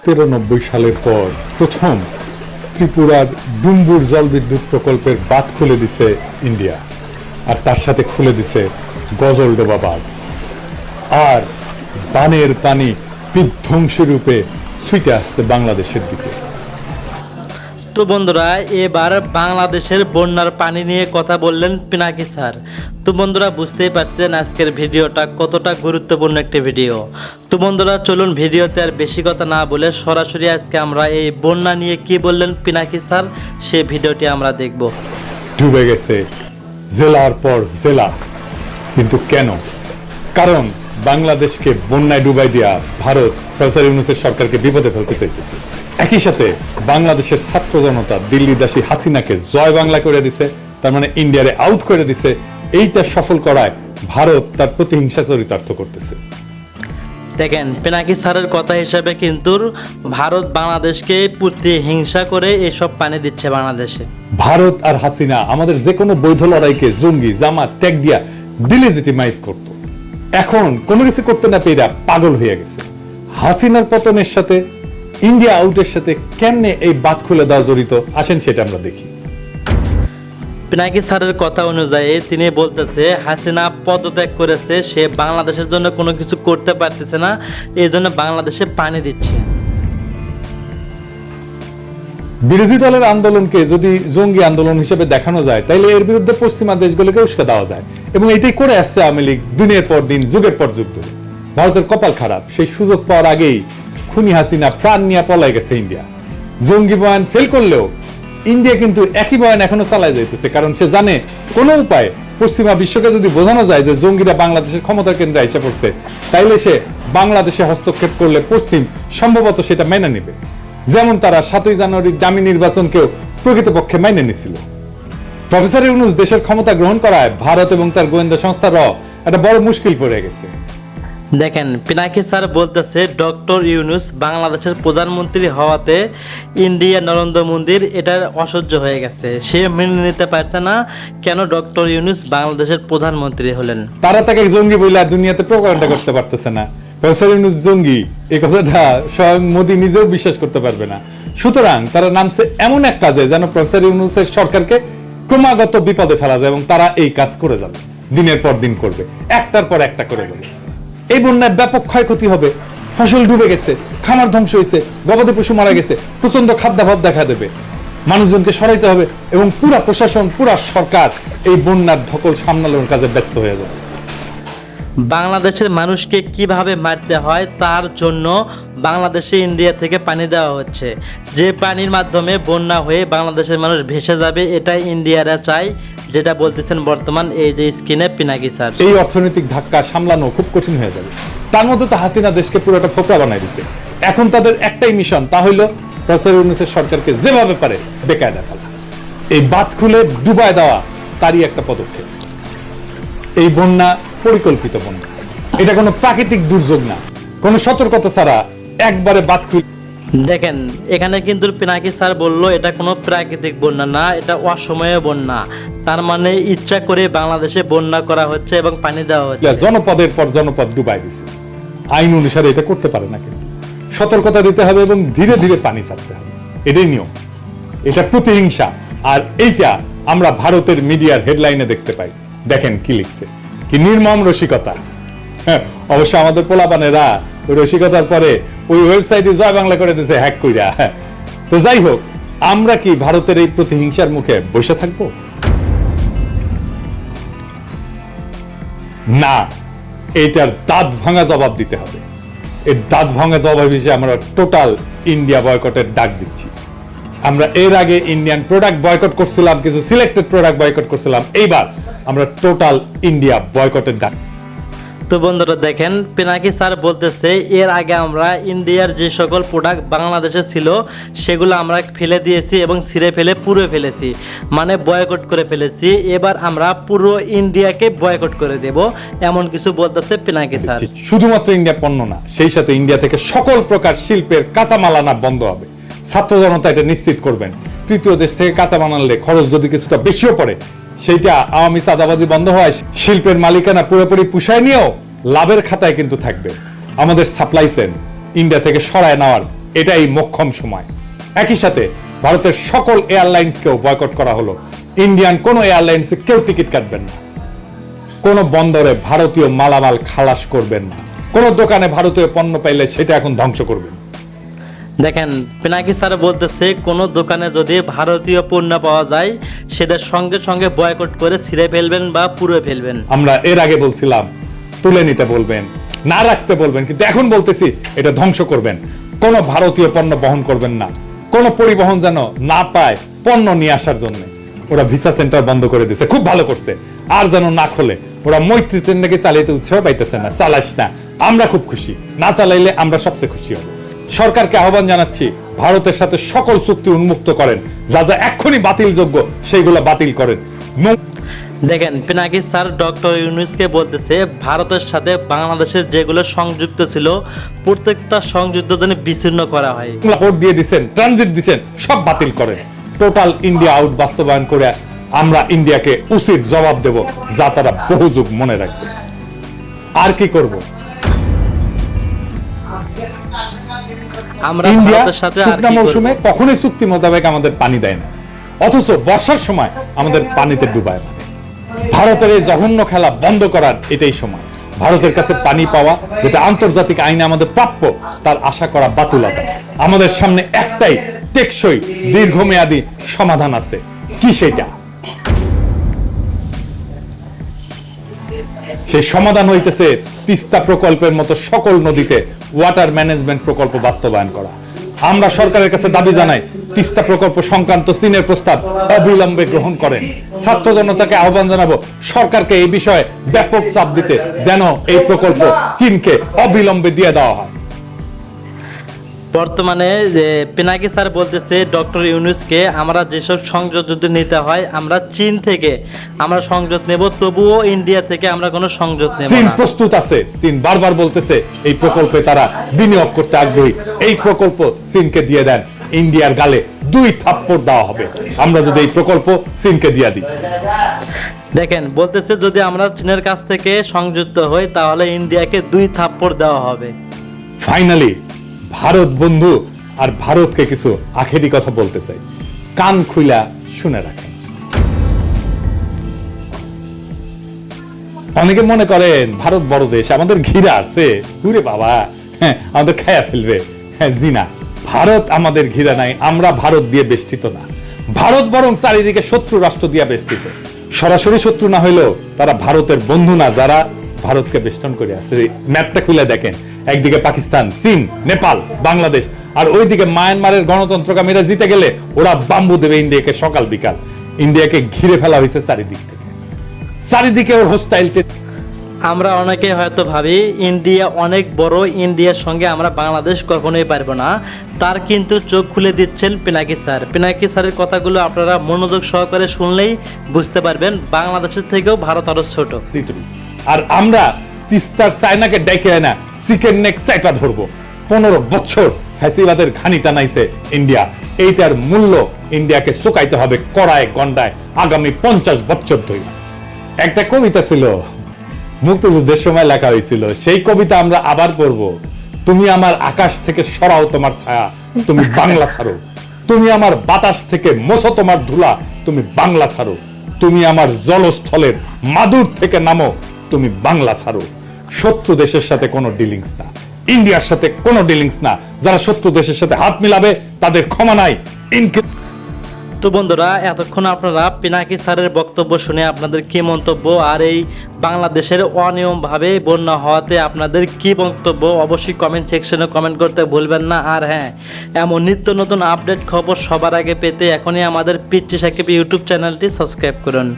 93 সালের পর প্রথম ত্রিপুরার ডুম্বুর জলবিদ্যুৎ প্রকল্পের বাঁধ খুলে দিছে ইন্ডিয়া, আর তার সাথে খুলে দিছে গজলডোবা বাঁধ। আর বানের পানি বিধ্বংসী রূপে ছুটে আসছে বাংলাদেশের দিকে। তো বন্ধুরা, এবার বাংলাদেশের বন্যার পানি নিয়ে কথা বললেন পিনাকি স্যার। তো বন্ধুরা, বুঝতেই পারছেন আজকের ভিডিওটা কতটা গুরুত্বপূর্ণ একটি ভিডিও। তো বন্ধুরা, চলুন ভিডিওতে আর বেশি কথা না বলে সরাসরি আজকে আমরা এই বন্যা নিয়ে কি বললেন পিনাকি স্যার সেই ভিডিওটি আমরা দেখব। ডুবে গেছে জেলার পর জেলা, কিন্তু কেন? কারণ বাংলাদেশকে বন্যায় ডুবাই দিয়া ভারত প্রফেসর ইউনূসের সরকারকে বিপদে ফেলতে চাইতেছে। একই সাথে বাংলাদেশের ছাত্র জনতা দিল্লিদাসী হাসিনাকে জয় বাংলা করে দিছে, তার মানে ইন্ডিয়ারে আউট করে দিছে। এইটা সফল করায় ভারত তার প্রতিহিংসা চরিতার্থ করতেছে। দেখেন, পিনাকি স্যারের কথা হিসাবে কিন্তু ভারত বাংলাদেশকে প্রতিহিংসা করে এসব পানি দিচ্ছে বাংলাদেশে। ভারত আর হাসিনা আমাদের যে কোনো বৈধ লড়াইকে জঙ্গি জামাত ট্যাগ দিয়া ডিলেজিটিমাইজ করত। এখন কোনো কিছু করতে না পেয়ে পাগল হয়ে গেছে। হাসিনার পতনের সাথে ইন্ডিয়া আউটের সাথে কেমনে এই বাঁধ খুলে দেওয়া জড়িত, আসেন সেটা আমরা দেখি। পিনাকি স্যারের কথা অনুযায়ী তিনি বলতেছে হাসিনা পদত্যাগ করেছে, সে বাংলাদেশের জন্য কোনো কিছু করতে পারতেছে না, এই জন্য বাংলাদেশে পানি দিচ্ছে। বিরোধী দলের আন্দোলনকে যদি জঙ্গি আন্দোলন হিসেবে দেখানো যায়, তাইলে এর বিরুদ্ধে পশ্চিমা দেশগুলোকে উস্কে দেওয়া যায়, এবং এটাই করে আসছে আওয়ামী লীগ দিনের পর দিন, যুগের পর যুগ ধরে। ভারতের কপাল খারাপ, সেই সুযোগ পাওয়ার আগেই খুনি হাসিনা প্রাণ নিয়ে পলাই গেছে ইন্ডিয়া। জঙ্গি বয়ান ফেল করলেও ইন্ডিয়া কিন্তু একই বয়ান এখনো চালায় যাইতেছে, কারণ সে জানে কোনো উপায়ে পশ্চিমা বিশ্বকে যদি বোঝানো যায় যে জঙ্গিরা বাংলাদেশের ক্ষমতার কেন্দ্রে এসে পড়ছে, তাইলে সে বাংলাদেশে হস্তক্ষেপ করলে পশ্চিম সম্ভবত সেটা মেনে নেবে। যেমন তারা 7ই জানুয়ারির দামি নির্বাচনকেও প্রকৃতপক্ষে মেনে নিছিল। প্রফেসর ইউনূস দেশের ক্ষমতা গ্রহণ করায় ভারত এবং তার গোয়েন্দা সংস্থারও একটা বড় মুশকিল পড়ে গেছে। দেখেন, পিনাকি স্যার বলতেছে ডক্টর ইউনূস বাংলাদেশের প্রধানমন্ত্রী হওয়াতে ইন্ডিয়া নরেন্দ্র মোদীর এটা অসহ্য হয়ে গেছে। সে মেনে নিতে পারছে না কেন ডক্টর ইউনূস বাংলাদেশের প্রধানমন্ত্রী হলেন। তারা তাকে জঙ্গি বলে দুনিয়াতে প্রকাশনা করতে পারতেছে না। প্রফেসর ইউনূস জঙ্গি এই কথাটা স্বয়ং মোদী নিজেও বিশ্বাস করতে পারবে না। সুতরাং তারা নামছে এমন এক কাজে যেন প্রফেসর ইউনূসের সরকারকে ক্রমাগত বিপদে ফেলা যায়, এবং তারা এই কাজ করে যাবে, দিনের পর দিন করবে, একটার পর একটা করে যাবে। এই বন্যায় ব্যাপক ক্ষয়ক্ষতি হবে, ফসল ডুবে গেছে, খামার ধ্বংস হয়েছে, গবাদি পশু মারা গেছে, প্রচন্ড খাদ্যাভাব দেখা দেবে, মানুষজনকে সরাইতে হবে, এবং পুরা প্রশাসন পুরা সরকার এই বন্যার ধকল সামলানোর কাজে ব্যস্ত হয়ে যাবে। বাংলাদেশের মানুষকে কিভাবে মারতে হয় তার জন্য বাংলাদেশে ইন্ডিয়া থেকে পানি দেওয়া হচ্ছে, যে পানির মাধ্যমে বন্যা হয়ে বাংলাদেশের মানুষ ভেসে যাবে, এটাই ইন্ডিয়ারা চায়, যেটা বলতেছেন বর্তমান এই যে স্ক্রিনে পিনাকি স্যার। এই অর্থনৈতিক ধাক্কা সামলানো খুব কঠিন হয়ে যাবে। তার মধ্যে তো হাসিনা দেশকে পুরোটা ফোকরা বানাই দিছে। এখন তাদের একটাই মিশন, তা হইল প্রফেসর ইউনূসের সরকারকে যেভাবে পারে বেকায়দা ফেলা। এই বাঁধ খুলে ডুবায় দেওয়া তারই একটা পদক্ষেপ। এই বন্যা পরিকল্পিত বন্যা, এটা কোনো প্রাকৃতিক দুর্যোগ না, কোনো সতর্কতা ছাড়া একবারে বাঁধ খুলে। দেখেন, এখানে কিন্তু পিনাকি স্যার বললো এটা কোনো প্রাকৃতিক বন্যা না, এটা অসময়ে বন্যা। তার মানে ইচ্ছা করে বাংলাদেশে বন্যা করা হচ্ছে এবং পানি দেওয়া হচ্ছে। জনপদের পর জনপদ ডুবাই দিছে। আইন অনুসারে এটা করতে পারে না, কিন্তু সতর্কতা দিতে হবে এবং ধীরে ধীরে পানি ছাড়তে হবে, এটাই নিয়ম। এটা প্রতিহিংসা, আর এইটা আমরা ভারতের মিডিয়ার হেডলাইনে দেখতে পাই। দেখেন কি লিখছে, কি নির্মম রসিকতা। অবশ্য আমাদের পোলাপানেরা ওই রসিকতার পরে ওই ওয়েবসাইটে জয় বাংলা করে দিয়েছে হ্যাক কইরা। তো যাই হোক, আমরা কি ভারতের এই প্রতিহিংসার মুখে বসে থাকবো? না, এইটার দাঁত ভাঙা জবাব দিতে হবে। এই দাঁত ভাঙা জবাব হিসেবে আমরা টোটাল ইন্ডিয়া বয়কটের ডাক দিচ্ছি। আমরা এর আগে ইন্ডিয়ান প্রোডাক্ট বয়কট করছিলাম, কিছু সিলেক্টেড প্রোডাক্ট বয়কট করছিলাম, এইবার আমরা টোটাল ইন্ডিয়া বয়কটের ডাক। তো বন্ধুরা দেখেন, পিনাকি স্যার বলতেছে এর আগে আমরা ইন্ডিয়ার যে সকল প্রোডাক্ট বাংলাদেশে ছিল সেগুলো আমরা ফেলে দিয়েছি এবং ছিঁড়ে ফেলে পুরো ফেলেছি, মানে বয়কট করে ফেলেছি। এবার আমরা পুরো ইন্ডিয়াকে বয়কট করে দেব, এমন কিছু বলতেছে পিনাকি স্যার। শুধুমাত্র ইন্ডিয়া পণ্য না, সেই সাথে ইন্ডিয়া থেকে সকল প্রকার শিল্পের কাঁচামাল আনা বন্ধ হবে। ছাত্র জনতা এটা নিশ্চিত করবেন। তৃতীয় দেশ থেকে কাঁচামাল আনলে খরচ যদি কিছুটা বেশিও পড়ে, সেইটা আওয়ামী চাঁদাবাজি বন্ধ হয়, শিল্পের মালিকানা পুরোপুরি পুষায় নিয়েও লাভের খাতায় কিন্তু থাকবে। আমাদের সাপ্লাই চেইন ইন্ডিয়া থেকে সরায় নেওয়ার এটাই মোক্ষম সময়। একই সাথে ভারতের সকল এয়ারলাইন্সকেও বয়কট করা হলো। ইন্ডিয়ান কোন এয়ারলাইন্সে কেউ টিকিট কাটবেন না, কোন বন্দরে ভারতীয় মালামাল খালাস করবেন না, কোন দোকানে ভারতীয় পণ্য পাইলে সেটা এখন ধ্বংস করবেন। দেখেন পিনাকি স্যার বলতেছে কোনো দোকানে যদি ভারতীয় পণ্য পাওয়া যায় সেটা সঙ্গে সঙ্গে বয়কট করে ছিঁড়ে ফেলবেন বা পুড়ে ফেলবেন। আমরা এর আগে বলছিলাম তুলে নিতে বলবেন, না রাখতে বলবেন, কিন্তু এখন বলতেছি এটা ধ্বংস করবেন। কোন ভারতীয় পণ্য বহন করবেন না, কোন পরিবহন যেন না পায় পণ্য নিয়ে আসার জন্য। ওরা ভিসা সেন্টার বন্ধ করে দিয়েছে, খুব ভালো করছে। আর যেন না খোলে। ওরা মৈত্রী ট্রেন নাকি চালাইতে উৎসাহ পাইতেছে না, চালাইস না। আমরা খুব খুশি, না চালাইলে আমরা সবচেয়ে খুশি হব। সরকারকে আহ্বান জানাচ্ছি ভারতের সাথে সকল চুক্তি উন্মুক্ত করেন, যা যা এক্ষুনি বাতিলযোগ্য সেইগুলো বাতিল করেন। দেখেন পিনাকি স্যার ডক্টর ইউনূসকে বলতেছে ভারতের সাথে বাংলাদেশের যেগুলো সংযুক্ত ছিল প্রত্যেকটা সংযুক্ত যেন বিচ্ছিন্ন করা হয়। পোর্ট দিয়ে দিচ্ছেন, ট্রানজিট দিচ্ছেন, সব বাতিল করেন। টোটাল ইন্ডিয়া আউট বাস্তবায়ন করে আমরা ইন্ডিয়াকে উচিত জবাব দেব, যা তারা বহু যুগ মনে রাখবে। আর কি করব? আমরা ইন্ডিয়া ভারতের সাথে আর শুকনা কি মৌসুমে করব? কখনোই চুক্তি মোতাবেক আমাদের পানি দেয় না, অথচ বর্ষার সময় আমাদের পানিতে ডুবায়। ভারতের এই জঘন্য খেলা বন্ধ করার এটাই সময়। ভারতের কাছে পানি পাওয়া, যেটা আন্তর্জাতিক আইনে আমাদের প্রাপ্য, তার আশা করা বাতুলতা। আমাদের সামনে একটাই টেকসই দীর্ঘমেয়াদী সমাধান আছে। কি সেটা? সেই সমাধান হইতেছে তিস্তা প্রকল্পের মতো সকল নদীতে ওয়াটার ম্যানেজমেন্ট প্রকল্প বাস্তবায়ন করা। আমরা সরকারের কাছে দাবি জানাই তিস্তা প্রকল্প সংক্রান্ত চীনের প্রস্তাব অবিলম্বে গ্রহণ করেন। ছাত্র জনতাকে আহ্বান জানাবো সরকারকে এই বিষয়ে ব্যাপক চাপ দিতে, যেন এই প্রকল্প চীনকে অবিলম্বে দিয়ে দেওয়া হয়। বর্তমানে যে পিনাকি স্যার বলতেছে ডক্টর ইউনূসকে আমরা যেসব সংযোগ যদি নিতে হয় আমরা চীন থেকে আমরা সংযোগ নেব, তবুও ইন্ডিয়া থেকে আমরা কোনো সংযোগ নেব চীন না। প্রস্তুত আছে। চীন বারবার বলতেছে এই প্রকল্পে তারা বিনিয়োগ করতে আগ্রহী। এই প্রকল্প চীনকে দিয়ে দেন, ইন্ডিয়ার গালে 2 থাপ্পড় দেওয়া হবে আমরা যদি এই প্রকল্প চীনকে দিয়ে দিই। দেখেন বলতেছে যদি আমরা চীনের কাছ থেকে সংযুক্ত হই তাহলে ইন্ডিয়াকে 2 থাপ্পড় দেওয়া হবে। ফাইনালি ভারত বন্ধু আর ভারতকে কিছু আখেরি কথা বলতে চাই, কান খুইলা শুনে রাখেন। অনেকে মনে করেন ভারত বড় দেশ, আমাদের ঘিরা আছে, ঘুরে বাবা হ্যাঁ আমাদের খায়া ফেলবে। হ্যাঁ জি না, ভারত আমাদের ঘিরা নাই, আমরা ভারত দিয়ে বেষ্টিত না। ভারত বরং চারিদিকে শত্রু রাষ্ট্র দিয়ে বেষ্টিত। সরাসরি শত্রু না হইলেও তারা ভারতের বন্ধু না, যারা ভারতকে বেষ্টন করে আছে। ম্যাপটা খুলে দেখেন, একদিকে পাকিস্তান, চীন, নেপাল, বাংলাদেশ, আর ওইদিকে মায়ানমারের গণতন্ত্রকামীরা জিতে গেলে ওরা বাম্বু দেবে ইন্ডিয়াকে সকাল বিকাল। ইন্ডিয়াকে ঘিরে ফেলা হয়েছে চারিদিক থেকে, চারিদিকে ওর হোস্টাইল। আমরা অনেকে হয়তো ভাবি ইন্ডিয়া অনেক বড়, ইন্ডিয়ার সঙ্গে আমরা বাংলাদেশ কখনোই পারবো না। তার কিন্তু চোখ খুলে দিচ্ছেন পিনাকি স্যার। পিনাকি স্যারের কথাগুলো আপনারা মনোযোগ সহকারে শুনলেই বুঝতে পারবেন বাংলাদেশের থেকেও ভারত আরো ছোট। আর আমরা তিস্তার চায়নাকে ডেকে না চিকেন নেক চাইপা ধরবো। 15 বছর ফ্যাসিবাদের ঘানি টানাইছে ইন্ডিয়া, এইটার মূল্য ইন্ডিয়াকে চুকাইতে হবে কড়ায় গন্ডায় আগামী 50 বছর ধরে। একটা কবিতা ছিল, মুক্তিযুদ্ধের সময় লেখা হয়েছিল, সেই কবিতা আমরা আবার পড়ব। তুমি আমার আকাশ থেকে সরাও তোমার ছায়া, তুমি বাংলা ছাড়ো। তুমি আমার বাতাস থেকে মোছো তোমার ধুলা, তুমি বাংলা ছাড়ো। তুমি আমার জলস্থলের মাদুর থেকে নামো, তুমি বাংলা ছাড়ো। শত্রু দেশের সাথে কোনো ডিলিংস না, ইন্ডিয়ার সাথে কোনো ডিলিংস না। যারা শত্রু দেশের সাথে হাত মিলাবে তাদের ক্ষমা নাই। তো বন্ধুরা এতক্ষণ আপনারা পিনাকি স্যারের বক্তব্য শুনে আপনাদের কি মন্তব্য, আর এই বাংলাদেশের অনিয়মভাবে বন্যা হওয়াতে আপনাদের কি বক্তব্য অবশ্যই কমেন্ট সেকশনে কমেন্ট করতে ভুলবেন না। আর হ্যাঁ, এমন নিত্য নতুন আপডেট খবর সবার আগে পেতে এখনই আমাদের পিচ্চি সাকিব ইউটিউব চ্যানেলটি সাবস্ক্রাইব করুন।